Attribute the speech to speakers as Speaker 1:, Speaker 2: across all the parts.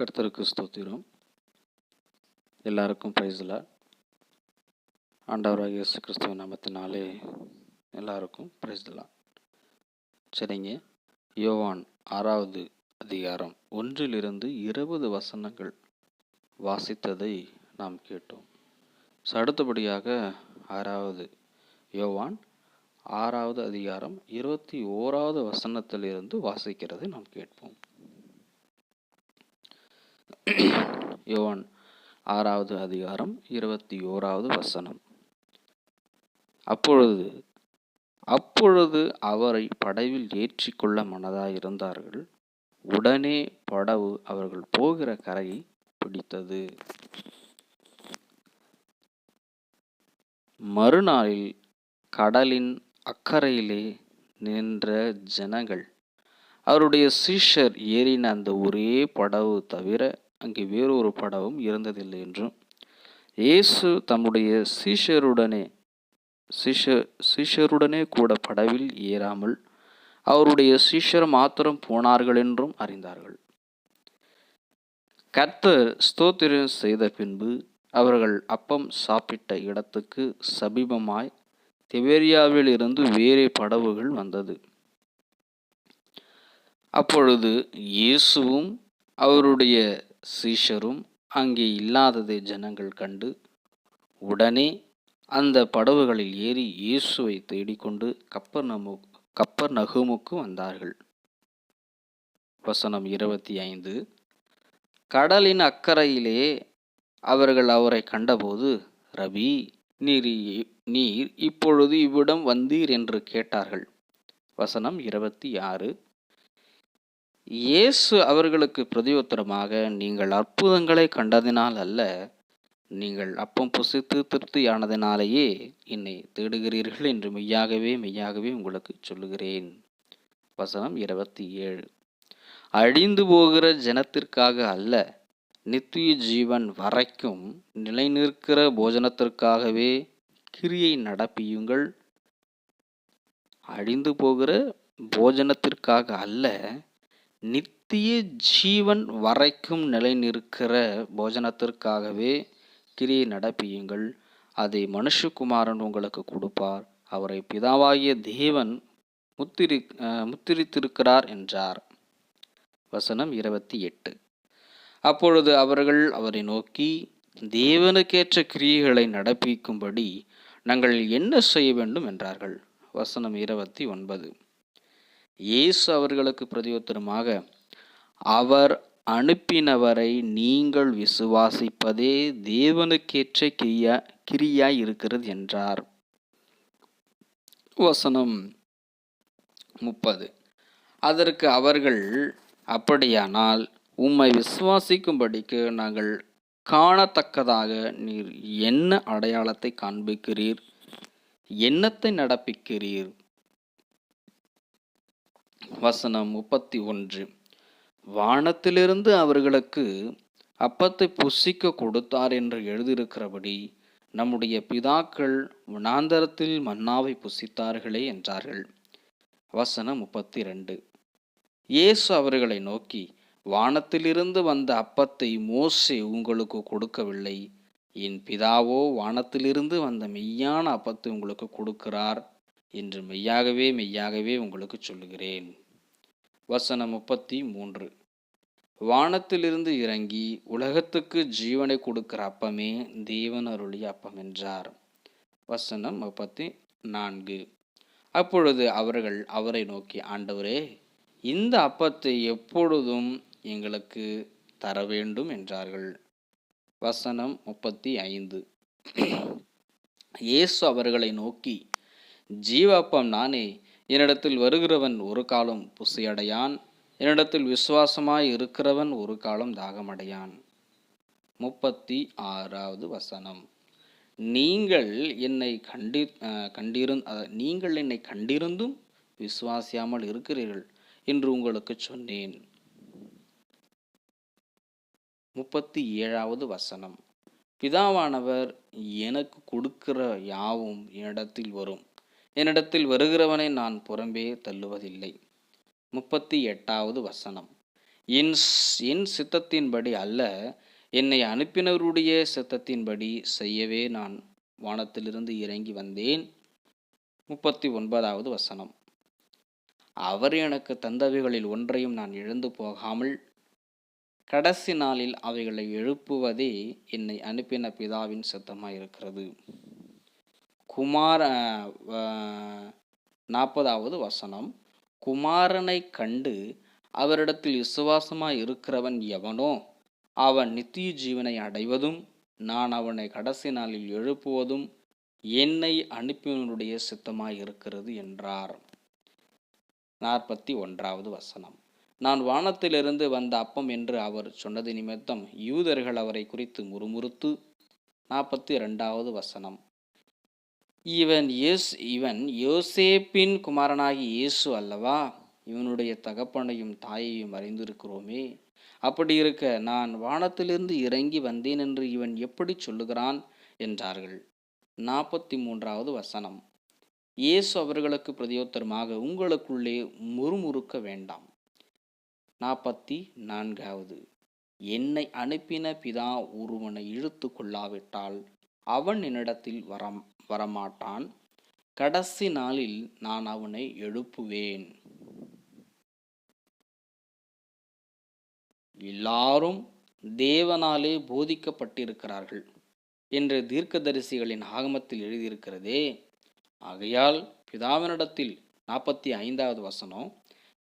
Speaker 1: கர்த்தருக்கு ஸ்தோத்திரம். எல்லாருக்கும் பிரைஸ் தி லார்ட். ஆண்டவராகிய இயேசு கிறிஸ்துவின் நாமத்தினாலே எல்லாருக்கும் பிரைஸ் தி லார்ட். சரிங்க, யோவான் 6வது அதிகாரம் 1 20 வசனங்கள் வாசித்ததை நாம் கேட்டோம். அடுத்தபடியாக 6வது யோவான் 6வது அதிகாரம் 21வது வசனத்திலிருந்து வாசிக்கிறதை நாம் கேட்போம். யோவான் 6வது அதிகாரம் 21வது வசனம். அப்பொழுது அவரை படவில் ஏற்றிக்கொள்ள மனதாயிருந்தார்கள். உடனே படவு அவர்கள் போகிற கரையை பிடித்தது. மறுநாளில் கடலின் அக்கறையிலே நின்ற ஜனங்கள் அவருடைய சீஷர் ஏறின அந்த ஒரே படவு தவிர அங்கே வேறொரு படவும் இருந்ததில்லை என்றும், இயேசு தம்முடைய சீஷருடனே கூட படவில் ஏறாமல் அவருடைய சீஷர் மாத்திரம் போனார்கள் என்றும் அறிந்தார்கள். கர்த்தர் ஸ்தோத்திரம் செய்த பின்பு அவர்கள் அப்பம் சாப்பிட்ட இடத்துக்கு சமீபமாய் திபேரியாவில் இருந்து வேறே படவுகள் வந்தது. அப்பொழுது இயேசுவும் அவருடைய சீஷரும் அங்கே இல்லாததை ஜனங்கள் கண்டு உடனே அந்த படவுகளில் ஏறி இயேசுவை தேடிக்கொண்டு கப்பர்நகூமுக்கு வந்தார்கள். வசனம் 25. கடலின் அக்கறையிலே அவர்கள் அவரை கண்டபோது, ரபி, நீர் இப்பொழுது இவ்விடம் வந்தீர் என்று கேட்டார்கள். வசனம் 26. இயேசு அவர்களுக்கு பிரதியுத்தரமாக, நீங்கள் அற்புதங்களை கண்டதினால் அல்ல, நீங்கள் அப்பம் புசித்து திருப்தியானதினாலேயே என்னை தேடுகிறீர்கள் என்று மெய்யாகவே உங்களுக்கு சொல்லுகிறேன். வசனம் 27. அழிந்து போகிற ஜனத்திற்காக அல்ல, நித்திய ஜீவன் வரைக்கும் நிலை நிற்கிற போஜனத்திற்காகவே கிரியை நடப்பியுங்கள். அழிந்து போகிற போஜனத்திற்காக அல்ல, நித்திய ஜீவன் வரைக்கும் நிலை நிற்கிற போஜனத்திற்காகவே கிரியை நடப்பியுங்கள். அதை மனுஷகுமாரன் உங்களுக்கு கொடுப்பார். அவரை பிதாவாகிய தேவன் முத்திரித்திருக்கிறார் என்றார். வசனம் 28. அப்பொழுது அவர்கள் அவரை நோக்கி, தேவனுக்கேற்ற கிரியைகளை நடப்பிக்கும்படி நாங்கள் என்ன செய்ய வேண்டும் என்றார்கள். வசனம் 29. இயேசு அவர்களுக்கு பிரதியுத்தரமாக, அவர் அனுப்பினவரை நீங்கள் விசுவாசிப்பதே தேவனுக்கேற்ற கிரியாய் இருக்கிறது என்றார். வசனம் 30. அதற்கு அவர்கள், அப்படியானால் உம்மை விசுவாசிக்கும்படிக்கு நாங்கள் காணத்தக்கதாக நீர் என்ன அடையாளத்தை காண்பிக்கிறீர்? என்னத்தை நடப்பிக்கிறீர்? வசனம் 31. வானத்திலிருந்து அவர்களுக்கு அப்பத்தை புசிக்க கொடுத்தார் என்று எழுதியிருக்கிறபடி நம்முடைய பிதாக்கள் வனாந்தரத்தில் மன்னாவை புசித்தார்களே என்றார்கள். வசனம் 32. இயேசு அவர்களை நோக்கி, வானத்திலிருந்து வந்த அப்பத்தை மோசே உங்களுக்கு கொடுக்கவில்லை, என் பிதாவோ வானத்திலிருந்து வந்த மெய்யான அப்பத்தை உங்களுக்கு கொடுக்கிறார் என்று மெய்யாகவே உங்களுக்கு சொல்லுகிறேன். வசனம் 33. வானத்திலிருந்து இறங்கி உலகத்துக்கு ஜீவனை கொடுக்கிற அப்பமே தேவன் அருளிய அப்பம் என்றார். வசனம் 34. அப்பொழுது அவர்கள் அவரை நோக்கி, ஆண்டவரே, இந்த அப்பத்தை எப்பொழுதும் எங்களுக்கு தர வேண்டும் என்றார்கள். வசனம் 35. இயேசு அவர்களை நோக்கி, ஜீவாப்பம் நானே, என்னிடத்தில் வருகிறவன் ஒரு காலம் புசியடையான், என்னிடத்தில் விசுவாசமாய் இருக்கிறவன் ஒரு காலம் தாகமடையான். 36வது வசனம். நீங்கள் என்னை கண்டிருந்தும் விசுவாசியாமல் இருக்கிறீர்கள் என்று உங்களுக்கு சொன்னேன். 37வது வசனம். பிதாவானவர் எனக்கு கொடுக்கிற யாவும் என்னிடத்தில் வரும், என்னிடத்தில் வருகிறவனை நான் புறம்பே தள்ளுவதில்லை. 38வது வசனம். என் சித்தத்தின்படி அல்ல, என்னை அனுப்பினவருடைய சித்தத்தின்படி செய்யவே நான் வானத்திலிருந்து இறங்கி வந்தேன். 39வது வசனம். அவர் எனக்கு தந்தவைகளில் ஒன்றையும் நான் இழந்து போகாமல் கடைசி நாளில் அவைகளை எழுப்புவதே என்னை அனுப்பின பிதாவின் சித்தமாயிருக்கிறது. 40வது வசனம். குமாரனை கண்டு அவரிடத்தில் விசுவாசமாய் இருக்கிறவன் எவனோ அவன் நித்திய ஜீவனை அடைவதும் நான் அவனை கடைசி நாளில் எழுப்புவதும் என்னை அனுப்பினவனுடைய சித்தமாய் இருக்கிறது என்றார். 41வது வசனம். நான் வானத்திலிருந்து வந்த அப்பம் என்று அவர் சொன்னது நிமித்தம் யூதர்கள் அவரை குறித்து முறுமுறுத்து. 42வது வசனம். இவன் யோசேப்பின் குமாரனாகி இயேசு அல்லவா? இவனுடைய தகப்பனையும் தாயையும் அறிந்திருக்கிறோமே. அப்படி இருக்க நான் வானத்திலிருந்து இறங்கி வந்தேன் என்று இவன் எப்படி சொல்லுகிறான் என்றார்கள். 43வது வசனம். இயேசு அவர்களுக்கு பிரதியுத்தரமாக, உங்களுக்குள்ளே முறுமுறுக்க வேண்டாம். 44வது. என்னை அனுப்பின பிதா ஒருவனை இழுத்து கொள்ளாவிட்டால் அவன் என்னிடத்தில் வரமாட்டான். கடைசி நாளில் நான் அவனை எழுப்புவேன். எல்லாரும் தேவனாலே போதிக்கப்பட்டிருக்கிறார்கள் என்று தீர்க்கதரிசிகளின் ஆகமத்தில் எழுதியிருக்கிறதே. ஆகையால் பிதாவினிடத்தில் 45வது வசனம்.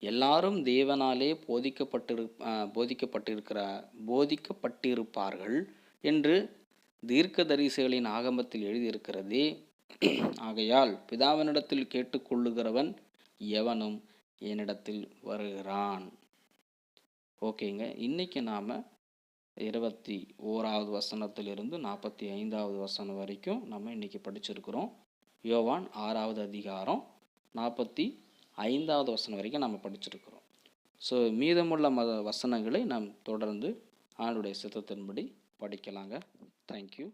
Speaker 1: எல்லாரும் தேவனாலே போதிக்கப்பட்டிருப்பார்கள் என்று தீர்க்கதரிசிகளின் ஆகமத்தில் எழுதியிருக்கிறதே. ஆகையால் பிதாவினிடத்தில் கேட்டுக்கொள்ளுகிறவன் எவனும் என்னிடத்தில் வருகிறான். ஓகேங்க, இன்னைக்கு நாம் 21வது வசனத்திலிருந்து 45வது வசனம் வரைக்கும் நம்ம இன்னைக்கு படிச்சிருக்கிறோம். யோவான் 6வது அதிகாரம் 45வது வசனம் வரைக்கும் நம்ம படிச்சிருக்கிறோம். ஸோ மீதமுள்ள வசனங்களை நாம் தொடர்ந்து ஆண்டுடைய சித்தத்தின்படி படிக்கலாங்க. தேங்க்யூ.